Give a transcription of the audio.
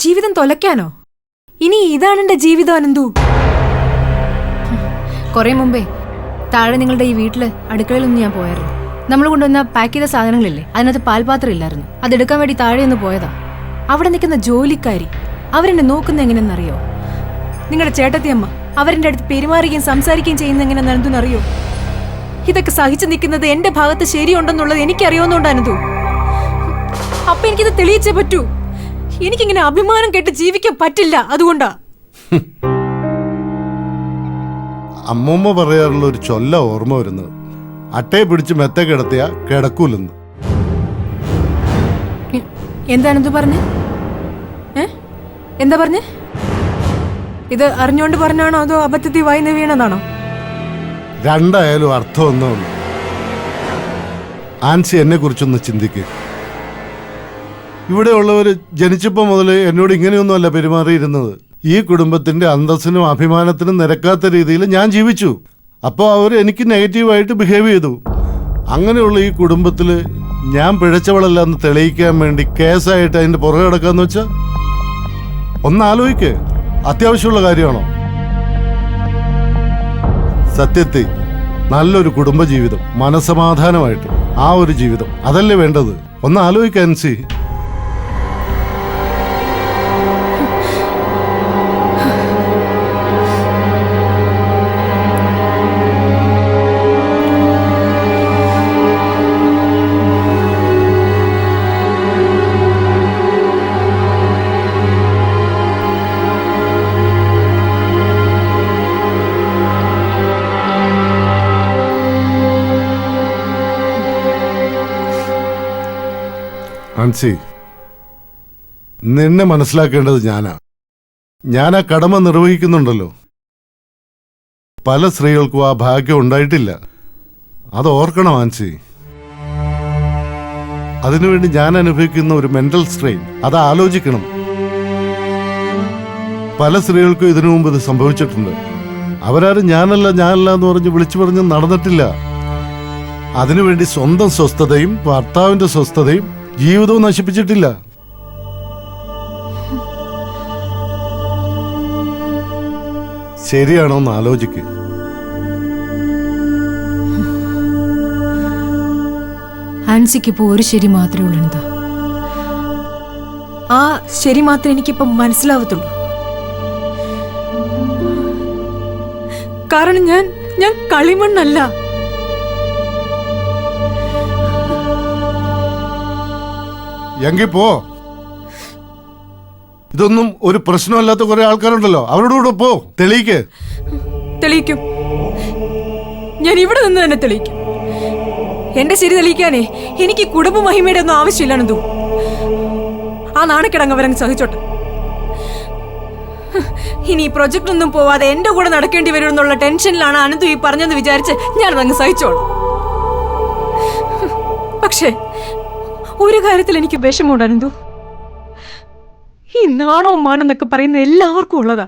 ജീവിതം തൊലയ്ക്കാനോ? ഇനി ഇതാണ് എന്റെ ജീവിതം അനന്തു. കുറെ മുമ്പേ താഴെ നിങ്ങളുടെ ഈ വീട്ടില് അടുക്കളയിലൊന്നും ഞാൻ പോയായിരുന്നു. നമ്മൾ കൊണ്ടുവന്ന പാക്ക് ചെയ്ത സാധനങ്ങളില്ലേ, അതിനകത്ത് പാൽപാത്രം ഇല്ലായിരുന്നു. അതെടുക്കാൻ വേണ്ടി താഴെ ഒന്ന് പോയതാ. അവിടെ നിൽക്കുന്ന ജോലിക്കാരി അവരെന്നെ നോക്കുന്ന എങ്ങനെയെന്നറിയോ? നിങ്ങളുടെ ചേട്ടത്തിയമ്മ അവരുടെ അടുത്ത് പെരുമാറുകയും സംസാരിക്കുകയും ചെയ്യുന്ന എങ്ങനെയെന്ന് അനന്തുനറിയോ? ഇതൊക്കെ സഹിച്ചു നിൽക്കുന്നത് എന്റെ ഭാഗത്ത് ശരിയുണ്ടെന്നുള്ളത് എനിക്കറിയാവുന്നതുകൊണ്ട് അനന്തു. അപ്പൊ എനിക്കിത് തെളിയിച്ചേ പറ്റൂ. എനിക്കിങ്ങനെ അഭിമാനം കേട്ട് ജീവിക്കാൻ പറ്റില്ല. അതുകൊണ്ടാ അമ്മൂമ്മ പറയാറുള്ള ഒരു ചൊല്ല ഓർമ്മ വരുന്നത്, അട്ടയെ പിടിച്ച് മെത്ത കിടത്തിയ കിടക്കൂലെന്ന്. എന്താ അനന്തു പറഞ്ഞേ? എന്താ പറഞ്ഞേ? ഇത് അറിഞ്ഞോണ്ട് പറഞ്ഞാണോ അതോ അബദ്ധത്തിൽ വായിന്ന് വീണെന്നാണോ? രണ്ടായാലും അർത്ഥം ഒന്നുള്ളൂ. ആൻസി എന്നെ കുറിച്ചൊന്ന് ചിന്തിക്കുക. ഇവിടെ ഉള്ളവർ ജനിച്ചപ്പോൾ മുതൽ എന്നോട് ഇങ്ങനെയൊന്നുമല്ല പെരുമാറിയിരുന്നത്. ഈ കുടുംബത്തിന്റെ അന്തസ്സിനും അഭിമാനത്തിനും നിരക്കാത്ത രീതിയിൽ ഞാൻ ജീവിച്ചു. അപ്പോൾ അവർ എനിക്ക് നെഗറ്റീവായിട്ട് ബിഹേവ് ചെയ്തു. അങ്ങനെയുള്ള ഈ കുടുംബത്തിൽ ഞാൻ പിഴച്ചവളല്ല എന്ന് തെളിയിക്കാൻ വേണ്ടി കേസായിട്ട് അതിന്റെ പുറകെ കിടക്കാന്ന് വെച്ചാൽ ഒന്ന് ആലോചിക്ക്. അത്യാവശ്യമുള്ള കാര്യമാണോ? സത്യത്തിൽ നല്ലൊരു കുടുംബജീവിതം, മനസമാധാനമായിട്ട് ആ ഒരു ജീവിതം അതല്ലേ വേണ്ടത്? ഒന്ന് ആലോചിക്കാൻ ആൻസി. ആൻസി, നിന്നെ മനസ്സിലാക്കേണ്ടത് ഞാനാ കടമ നിർവഹിക്കുന്നുണ്ടല്ലോ. പല സ്ത്രീകൾക്കും ആ ഭാഗ്യം ഉണ്ടായിട്ടില്ല. അത് ഓർക്കണം ആൻസി. അതിനുവേണ്ടി ഞാൻ അനുഭവിക്കുന്ന ഒരു മെന്റൽ സ്ട്രെയിൻ അത് ആലോചിക്കണം. പല സ്ത്രീകൾക്കും ഇതിനു മുമ്പ് ഇത് സംഭവിച്ചിട്ടുണ്ട്. അവരാരും ഞാനല്ല എന്ന് പറഞ്ഞ് വിളിച്ചു പറഞ്ഞ് നടന്നിട്ടില്ല. അതിനുവേണ്ടി സ്വന്തം സ്വസ്ഥതയും ഭർത്താവിന്റെ സ്വസ്ഥതയും ജീവിതവും നശിപ്പിച്ചിട്ടില്ല. ശരിയാണോ എന്ന് ആലോചിക്ക്. ആൻസിക്ക് ഇപ്പോ ഒരു ശരി മാത്രമേ ഉള്ളൂ. എന്താ ആ ശരി മാത്രമേ എനിക്കിപ്പം മനസ്സിലാവത്തുള്ളൂ. കാരണം ഞാൻ കളിമണ്ണല്ല. എങ്കിൽ പോ. ഇതൊന്നും ഒരു പ്രശ്നമല്ലാത്ത കുറെ ആൾക്കാരുണ്ടല്ലോ, അവരോടുകൂടെ പോ. തെളിയിക്കും. ഞാൻ ഇവിടെ നിന്ന് തന്നെ തെളിയിക്കും. എന്റെ ശരി തെളിയിക്കാനേ എനിക്ക് കുടുംബ മഹിമയുടെ ഒന്നും ആവശ്യമില്ലാണെന്നു. ആ നാണക്കിടങ്ങ് അവരങ്ങ് സഹിച്ചോട്ടെ. ഇനി ഈ പ്രൊജക്ട് ഒന്നും പോവാതെ എന്റെ കൂടെ നടക്കേണ്ടി വരും എന്നുള്ള ടെൻഷനിലാണ് അനന്തു ഈ പറഞ്ഞെന്ന് വിചാരിച്ച് ഞാനതങ്ങ് സഹിച്ചോളൂ. പക്ഷേ ഒരു കാര്യത്തിൽ എനിക്ക് വിഷമമുണ്ട് അനന്തു. ഈ നാണോ മാനെന്നൊക്കെ പറയുന്ന എല്ലാവർക്കും ഉള്ളതാ.